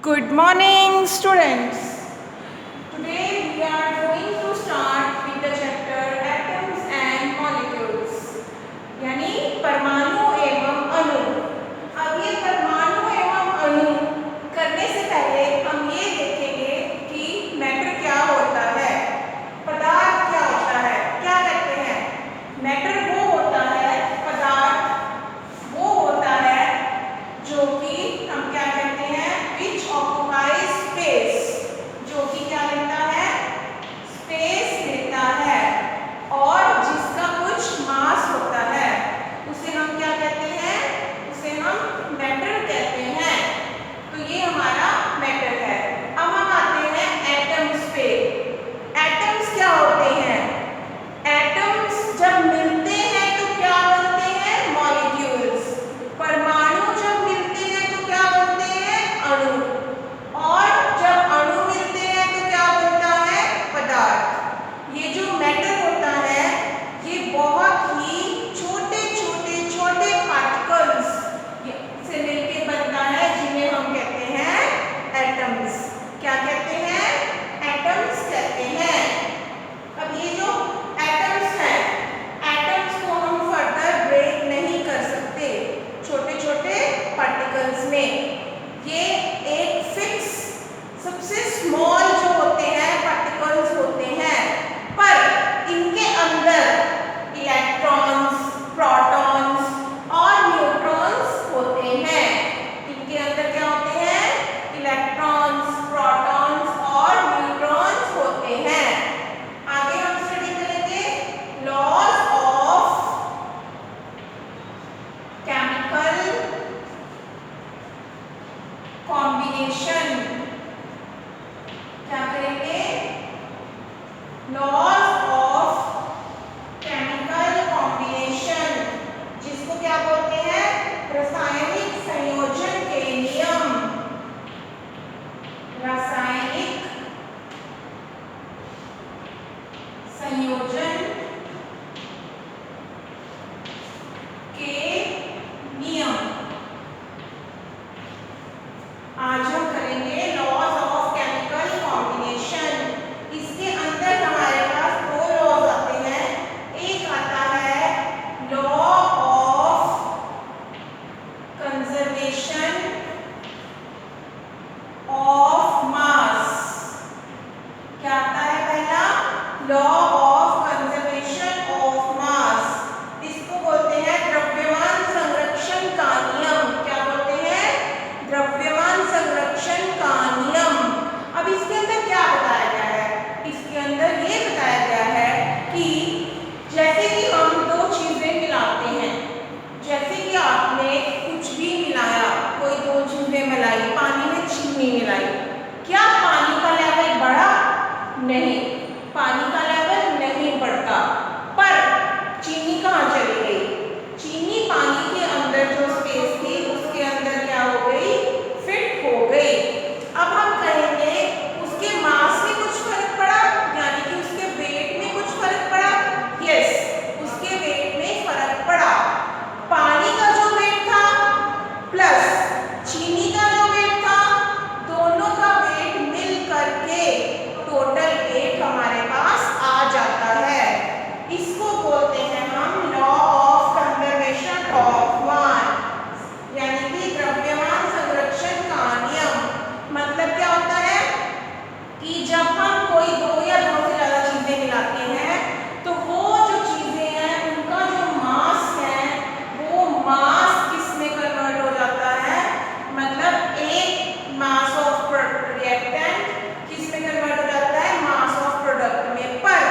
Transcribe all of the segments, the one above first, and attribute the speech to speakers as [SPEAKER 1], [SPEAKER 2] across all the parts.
[SPEAKER 1] Good morning, students. Today we are going to start with the chapter atoms and molecules. यानी परमाणु एवं अणु. अब ये परमाणु एवं अणु करने से पहले हम ये देखेंगे कि मैटर क्या होता है, पदार्थ क्या होता है. क्या कहते हैं? मैटर वो होता है, पदार्थ वो होता है जो कि हम क्या कहते हैं, which occupies space, जो कि क्या लेता है, स्पेस लेता है और जिसका कुछ मास होता है, उसे हम क्या कहते हैं, उसे हम मैटर कहते हैं. तो ये हमारा मैटर है. अब हम आते हैं एटम्स पे. एटम्स क्या होते हैं? एटम्स जब मिलते हैं तो क्या बनते हैं, मॉलिक्यूल्स. परमाणु जब मिलते हैं तो क्या बनते हैं, अणु. और जब अणु मिलते हैं तो क्या बनता है, पदार्थ. ये जो मैटर होता है ये बहुत ही छोटे छोटे छोटे पार्टिकल्स से मिलकर बनता है, जिन्हें हम कहते हैं एटम्स. क्या कहते हैं, एटम्स कहते हैं. अब ये जो एटम्स हैं, एटम्स को हम फर्दर ब्रेक नहीं कर सकते छोटे छोटे पार्टिकल्स में. ये एक फिक्स सबसे स्मॉल जो होते हैं पार्टिकल्स होते हैं, पर इनके अंदर इलेक्ट्रॉन्स, प्रोटॉन्स और न्यूट्रॉन्स होते हैं. इनके अंदर क्या होते हैं, इलेक्ट्रॉन्स, प्रोटॉन्स और न्यूट्रॉन्स होते हैं. आगे हम स्टडी करेंगे लॉज ऑफ केमिकल कॉम्बिनेशन. क्या करेंगे, लॉज ऑफ केमिकल कॉम्बिनेशन, जिसको क्या बोलते हैं, रासायनिक संयोजन के नियम. रासायनिक संयोजन के नियम. आज हम करेंगे लॉज ऑफ केमिकल कॉम्बिनेशन. इसके अंदर हमारे पास दो लॉज आते हैं. एक आता है law of conservation of mass. क्या आता है पहला, law of conservation of mass. इसको बोलते हैं द्रव्यमान संरक्षण का नियम. क्या बोलते हैं, द्रव्यमान संरक्षण का नियम. अब इसके अंदर क्या बताया गया है, इसके अंदर ये बताया गया है कि जैसे कि हम दो चीजें मिलाते हैं, जैसे कि आपने कुछ भी मिलाया, कोई दो चीजें मिलाई, पानी में चीनी मिलाई, क्या पानी का लेवल बढ़ा? नहीं, पानी का लेवल नहीं बढ़ता. पर चीनी कहाँ चली गई? चीनी पानी के अंदर जो स्पेस थी उसके अंदर क्या हो गई, फिट हो गई. अब हम कहेंगे उसके मास में कुछ फर्क पड़ा, यानी कि उसके वेट में कुछ फर्क पड़ा. यस, उसके वेट में फर्क पड़ा. पानी का जो वेट था प्लस चीनी का जो वेट था, दोनों का वेट मिल करके टोटल वेट हमारे पास आ जाता है. इसको बोलते हैं हम law of conservation of mass, यानी कि द्रव्यमान संरक्षण का नियम. मतलब क्या होता है कि जब हम कोई दो या दो से ज्यादा चीजें मिलाते हैं तो वो जो चीजें हैं उनका जो मास है वो मास किस में कन्वर्ट हो जाता है, मतलब एक मास ऑफ रिएक्टेंट किस में कन्वर्ट हो जाता है, मास ऑफ प्रोडक्ट में. पर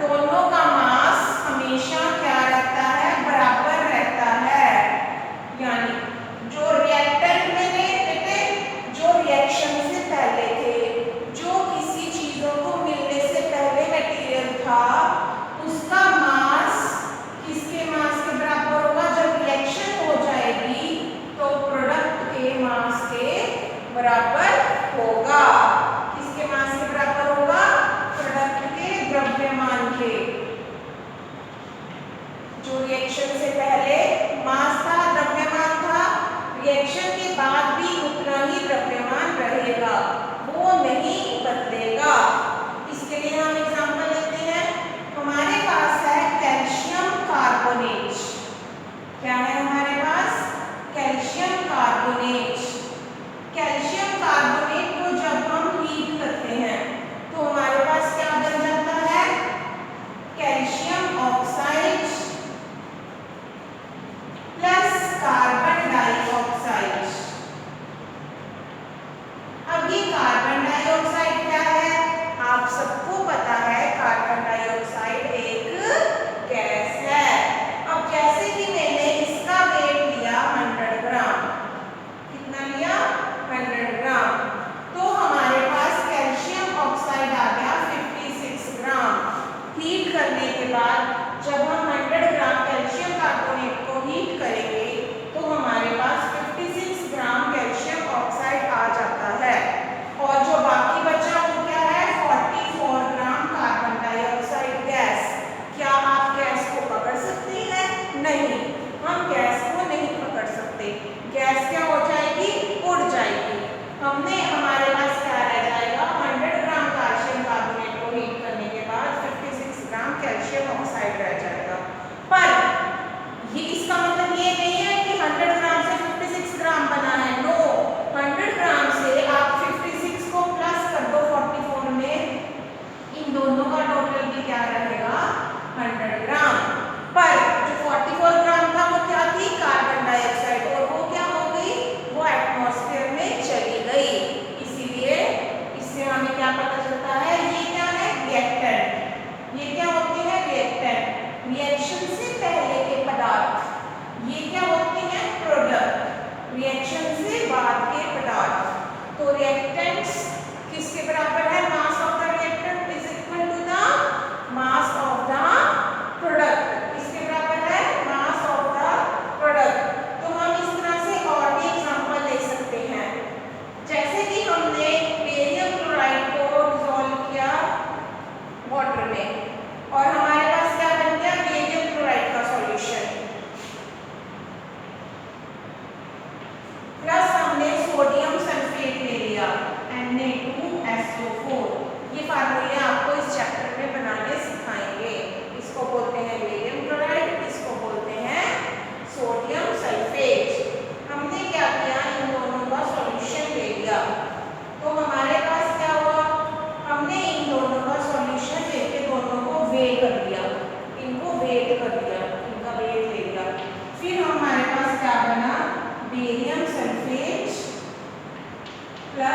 [SPEAKER 1] दोनों का मास हमेशा क्या रहता है, बराबर रहता है. यानी जो रिएक्टेंट में थे, जो रिएक्शन से पहले थे, जो किसी चीजों को मिलने से पहले मटेरियल था, उसका मास किसके मास के बराबर होगा, जब रिएक्शन हो जाएगी तो प्रोडक्ट के मास के बराबर होगा. किसके मास के बराबर होगा, प्रोडक्ट के द्रव्यमान के. जो रिएक्शन से पहले मास था, द्रव्यमान था, रिएक्शन के बाद भी उतना ही द्रव्यमान रहेगा.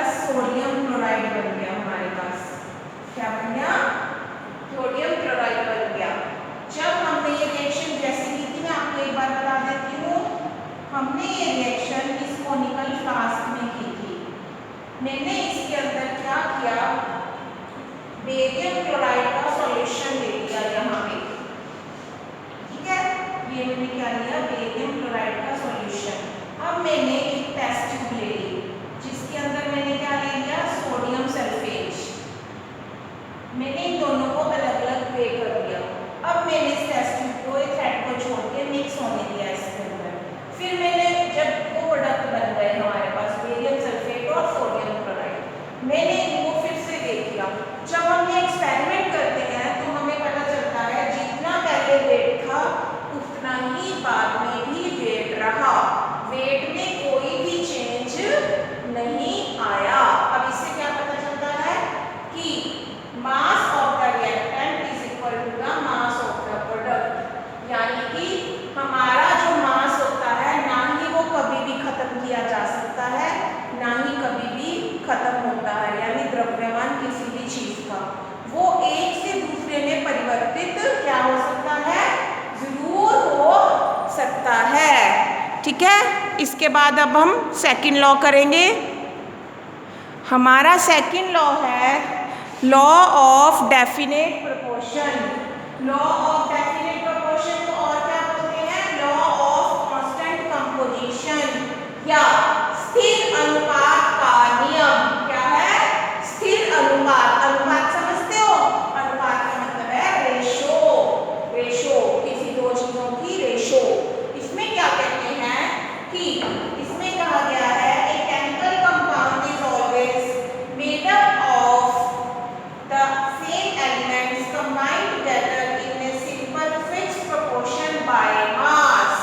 [SPEAKER 1] प्लस सोडियम क्लोराइड बन गया हमारे पास। क्या बन गया? सोडियम क्लोराइड बन गया। जब हमने ये रिएक्शन जैसे की थी, मैं आपको एक बार बता देती हूँ, हमने ये रिएक्शन इस कोनिकल फ्लास्क में की थी। मैंने इसके अंदर क्या किया, बेरियम क्लोराइड का सॉल्यूशन ले लिया यहाँ पे, ठीक है। ये मैंने क्या लिया, बेरियम क्लोराइड का सॉल्यूशन। अब मैंने एक टेस्ट ट्यूब ले ली जिसके अंदर मैंने क्या ले लिया, सोडियम सल्फेट। मैंने इन दोनों को अलग अलग वे कर दिया। अब मैंने इस टेस्ट ट्यूब को एक थ्रेड को छोड़ के मिक्स होने दिया इसके अंदर। फिर मैंने जब वो प्रोडक्ट बन गए हमारे पास बेरियम सल्फेट और सोडियम क्लोराइड, मैंने इनको फिर से देख लिया। जब हम ये एक्सपेरिमेंट करते हैं तो हमें पता चलता है जितना पहले वेट था उतना ही बाद में भी वेट रहा, वेट में कोई भी चेंज नहीं आया। अब इससे क्या पता चलता है कि mass of the reactant is equal to the mass of the product, यानी कि हमारा जो मास होता है ना ही वो कभी भी खत्म किया जा सकता है, ना ही कभी भी खत्म होता है। यानी द्रव्यमान किसी भी चीज का वो एक से दूसरे में परिवर्तित क्या हो सकता है, जरूर हो सकता है, ठीक है। इसके बाद अब हम सेकंड लॉ करेंगे। हमारा सेकंड लॉ है law of definite proportion. Law of definite proportion को और क्या बोलते हैं, लॉ ऑफ कांस्टेंट कंपोजिशन या स्थिर अनुपात का नियम। क्या है, स्थिर अनुपात। अनुपात समझते हो, अनुपात का मतलब है रेशो। रेशो किसी दो चीजों की रेशो। इसमें क्या कहते हैं कि इसमें कहा गया है a chemical compound is always made up of the same elements combined together in a simple fixed proportion by mass,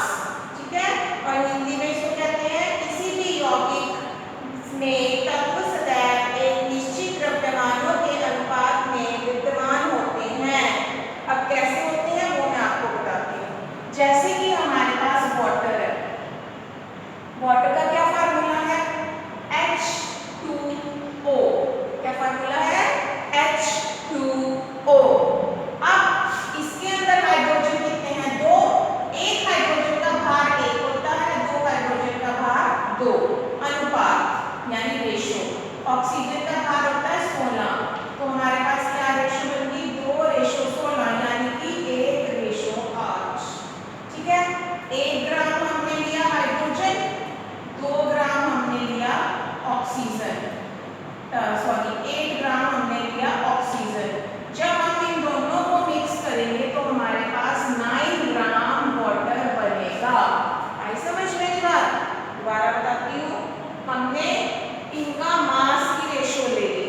[SPEAKER 1] ठीक है। और हिंदी में इसको कहते हैं किसी भी यौगिक में तत्व सदैव एक निश्चित द्रव्यमानों के अनुपात में विद्यमान होते हैं। अब कैसे होते हैं वो मैं आपको बताती हूँ। जैसे कि हमारे पास वाटर है, वाटर का क्या फार्मूला है, H2O। क्या फार्मूला है, H2O। अब इसके अंदर हाइड्रोजन कितने हैं, दो। एक हाइड्रोजन का भार एक होता है, दो हाइड्रोजन का भार दो। अनुपात यानी रेशो। ऑक्सीजन का भार होता है 16, तो हमारे पास क्या रेशो बनती, 2:16, यानी कि 1:8, ठीक है। 1 ग्राम हमने लिया हाइड्रोजन, 2 ग्राम हमने लिया ऑक्सीजन, सॉरी 1 ग्राम हमने लिया ऑक्सीजन। जब हम इन दोनों को मिक्स करेंगे तो हमारे पास 9 ग्राम वाटर बनेगा। आई समझ मेरी बात? दोबारा बताती हूँ। हमने इनका मास की रेशो ले ली,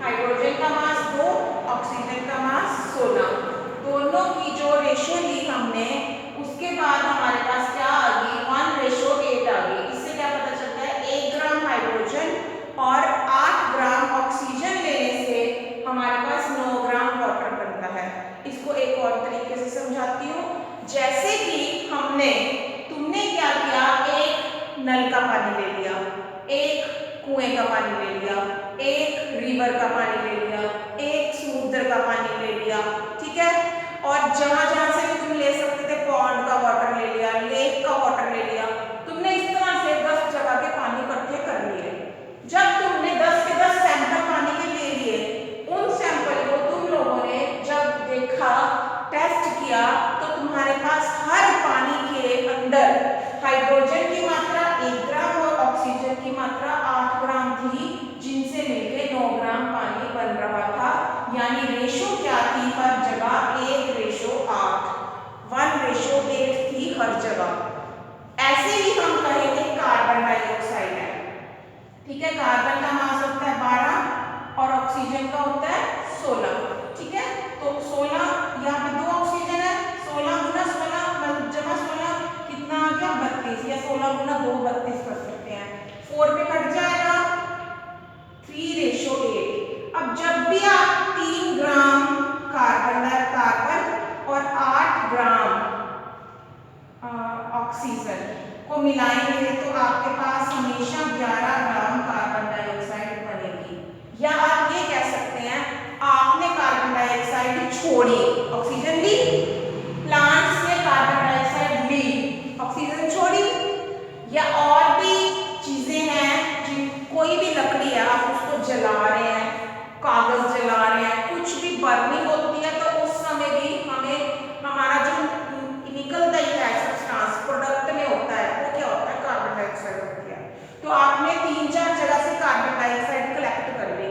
[SPEAKER 1] हाइड्रोजन का मास 2, ऑक्सीजन का मास 16, दोनों की जो रेशो ली हमने, उसके बाद हमारे पास क्या आ गई, 1:8 आ गई। इससे क्या पता चलता है 1 ग्राम हाइड्रोजन और 8 ग्राम ऑक्सीजन लेने से हमारे पास 9 ग्राम वाटर बनता है। इसको एक और तरीके से समझाती हूँ। जैसे कि तुमने क्या किया, एक नल का पानी ले लिया, एक कुएं का पानी ले लिया, एक रिवर का पानी ले लिया, एक समुद्र का पानी ले लिया, ठीक है। और जहां जहां से भी तुम ले सकते थे, पॉन्ड का वाटर ले लिया, लेक का वाटर ले लिया, तुमने इस तरह से 10 जगह के पानी इकट्ठे कर लिए। जब तुमने 10 के 10 सैंपल पानी के ले लिए, उन सैंपल को तुम लोगों ने जब देखा, टेस्ट किया, तो तुम्हारे पास हर पानी के अंदर हाइड्रोजन की मात्रा 1 ग्राम और ऑक्सीजन की मात्रा 8 ग्राम थी, जिनसे मिलकर 9 ग्राम पानी बन रहा था। यानी रेशो क्या थी, हर जगह 1:8, 1:8 थी हर जगह। ऐसे ही हम कहेंगे कार्बन डाइऑक्साइड है, ठीक है। कार्बन का मास होता है 12 और ऑक्सीजन का होता है 16, ठीक है। तो 16, यहाँ पे 2 ऑक्सीजन है, 16 गुना 16 जमा 16 कितना आ गया, 32, या 16 गुना 2 32 कर सकते हैं। 4 पे कट जाएगा, 3:8। अब जब भी आप 3 ग्राम कार्बन और 8 ग्राम ऑक्सीजन को मिलाएंगे तो आपके पास हमेशा 11 ग्राम कार्बन डाइऑक्साइड बन छोड़ी, ऑक्सीजन ली, प्लांट्स ने कार्बन डाइऑक्साइड ली, ऑक्सीजन छोड़ी। या और भी चीजें हैं, कोई भी लकड़ी है, आप उसको जला रहे हैं, कागज जला रहे हैं, कुछ भी बर्निंग होती है, तो उस समय भी हमें हमारा जो निकलता ही है सब्सटेंस प्रोडक्ट में होता है, वो क्या होता है, कार्बन डाइऑक्साइड होती है। तो आपने 3-4 जगह से कार्बन डाइऑक्साइड कलेक्ट कर ली,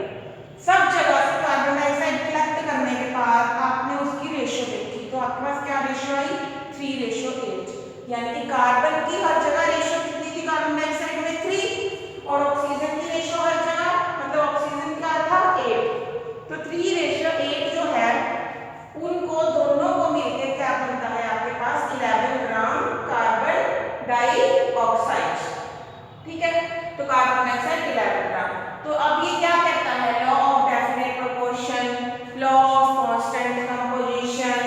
[SPEAKER 1] सब जगह से कार्बन डाइऑक्साइड कलेक्ट करने के बाद आपने उसकी रेशियो देखी, तो आपके पास क्या रेशियो आई, 3:8, यानी कि कार्बन की हर जगह रेशियो कितनी थी कार्बन डाइऑक्साइड में, 3, और ऑक्सीजन की रेशियो हर जगह, मतलब ऑक्सीजन का था 8, तो 3:8 जो है, उनको दोनों को मिलकर क्या बनता है आपके पास, 11 ग्राम कार्बन डाइऑक्साइड। ठीक है, तो कार्बन डाइऑक्साइड 11 ग्राम। तो अब ये क्या कहता है, law of definite proportion, law of constant composition,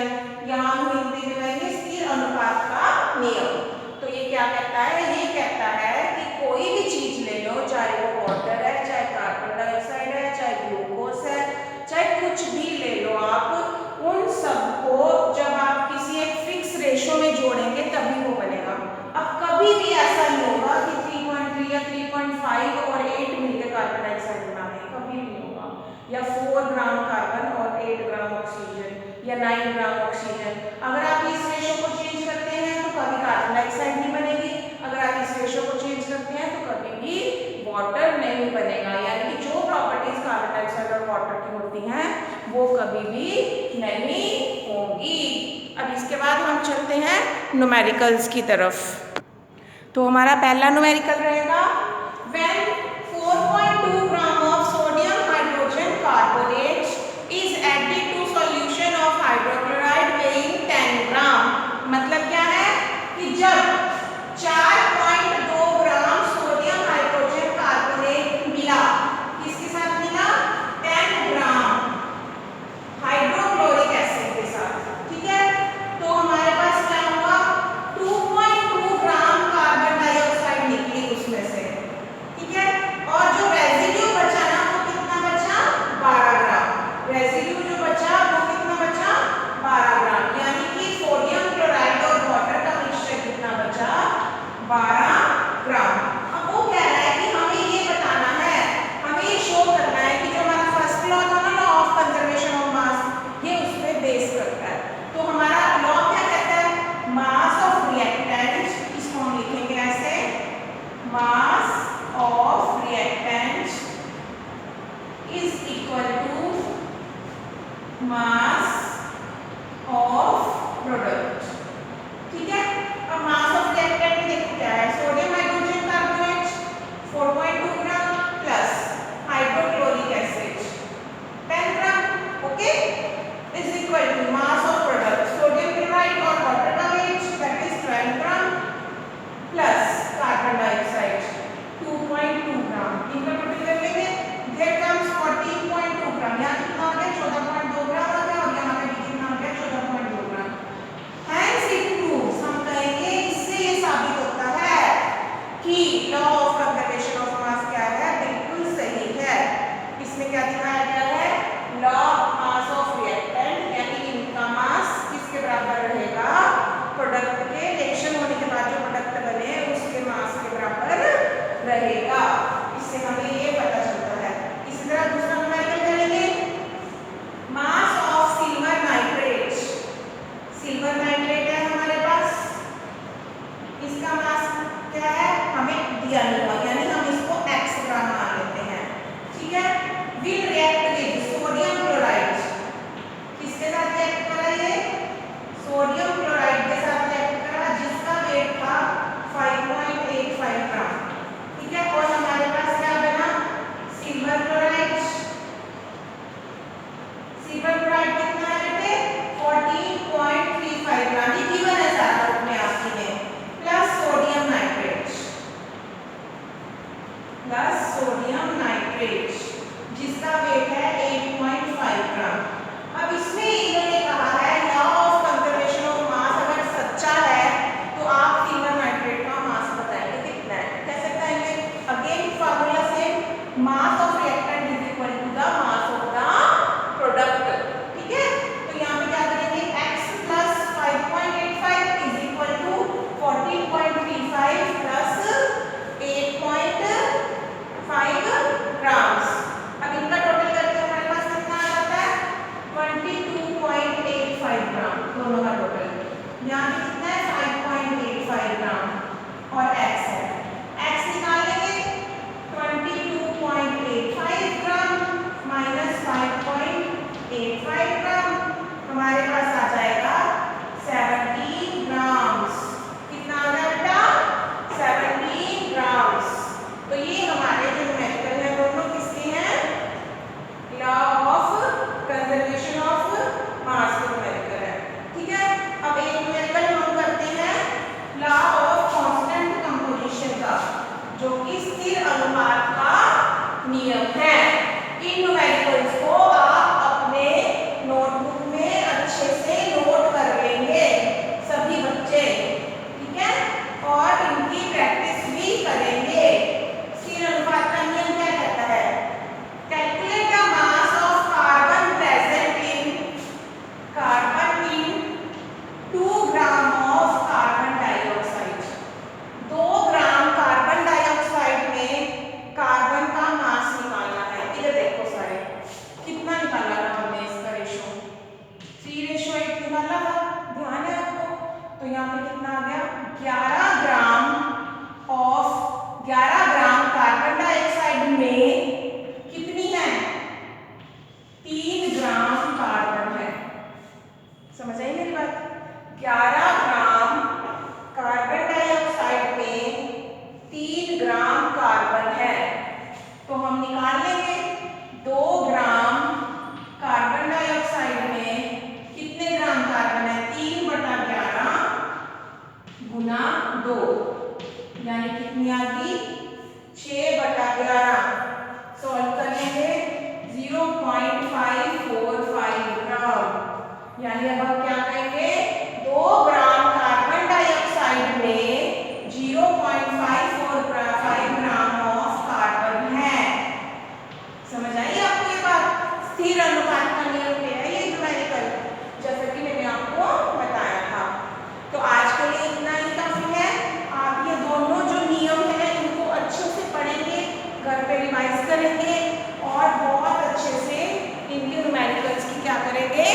[SPEAKER 1] यहाँ हम हिंदी में कहेंगे स्थिर अनुपात का नियम। तो ये क्या कहता है, ये कहता है कि कोई भी चीज ले लो, चाहे वो वाटर है, चाहे कार्बन डाइऑक्साइड है, चाहे ग्लूकोज है, चाहे कुछ भी ले लो आप, उन सबको जब आप किसी एक फिक्स रेशो में जोड़ेंगे तभी वो बनेगा। अब कभी भी ऐसा नहीं होगा कि 3.3 या 3.5 और 8 मिलकर कार्बन डाइऑक्साइड बना दें, कभी नहीं होगा। या 4 ग्राम कार्बन और 8 ग्राम ऑक्सीजन या 9 ग्राम ऑक्सीजन, अगर आप इस रेशो को चेंज करते हैं तो कभी कार्बन डाइऑक्साइड नहीं बनेगी, अगर आप इस रेशो को चेंज करते हैं तो कभी भी वाटर नहीं बनेगा। यानी कि जो प्रॉपर्टीज कार्बन डाइऑक्साइड और वाटर की होती हैं वो कभी भी नहीं होगी। अब इसके बाद हम चलते हैं न्यूमेरिकल्स की तरफ। तो हमारा पहला न्यूमेरिकल रहेगा, when 4.2 gram of sodium hydrogen carbonate is added to solution of hydrochloride weighing 10 gram. मतलब क्या है कि जब 4.2 ग्राम सोडियम हाइड्रोजन कार्बोनेट मिला, किसके साथ मिला, 10 ग्राम हाइड्रोक्लोरिक एसिड के साथ, ठीक है, तो हमारे पास क्या हुआ, 2.2 ग्राम कार्बन डाइऑक्साइड निकली उसमें से, ठीक है, और जो रेजिड्यू बचा ना वो कितना बचा, 12 ग्राम, रेजिड्यू जो बचा वो कितना बचा, 12 ग्राम, यानी कि सोडियम क्लोराइड और वाटर का मिक्सचर कितना बचा, 12 ग्राम। अब वो कह रहा है कि हमें ये बताना है, हमें ये शो करना है कि जो हमारा फर्स्ट लॉ था ना, law of conservation of mass, ये उस पे बेस करता है। तो हमारा लॉ क्या कहता है, मास ऑफ रिएक्टेंट, इसको हम लिखेंगे ऐसे, mass of reactant is equal to mass of product. ठीक है, अब मास ऑफ रिएक्टेंट में देखो क्या है, sodium hydrogen carbonate 4.2 gram plus hydrochloric acid 10 gram, okay, is equal to mass of product sodium chloride और वाटर का weight that is 12 gram plus carbon dioxide 2.2 gram, इनका टोटल कर लेंगे, देयर कम्स 14.2 ग्राम, यहाँ कितना आ गया, 14.2 ग्राम आ गया, यानी अब हम क्या कहेंगे, 2 ग्राम कार्बन डाइऑक्साइड में 0.5 ग्राम ऑफ कार्बन है। समझ आई आपको ये बात? स्थिर अनुपात का नियम क्या है, ये न्यूमेरिकल, जैसा कि मैंने आपको बताया था। तो आज के लिए इतना ही काफी है। आप ये दोनों जो नियम है इनको अच्छे से पढ़ेंगे, घर पे रिवाइज करेंगे और बहुत अच्छे से इनके न्यूमेरिकल्स की क्या करेंगे,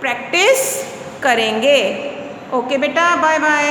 [SPEAKER 1] प्रैक्टिस करेंगे। ओके बेटा, बाय बाय।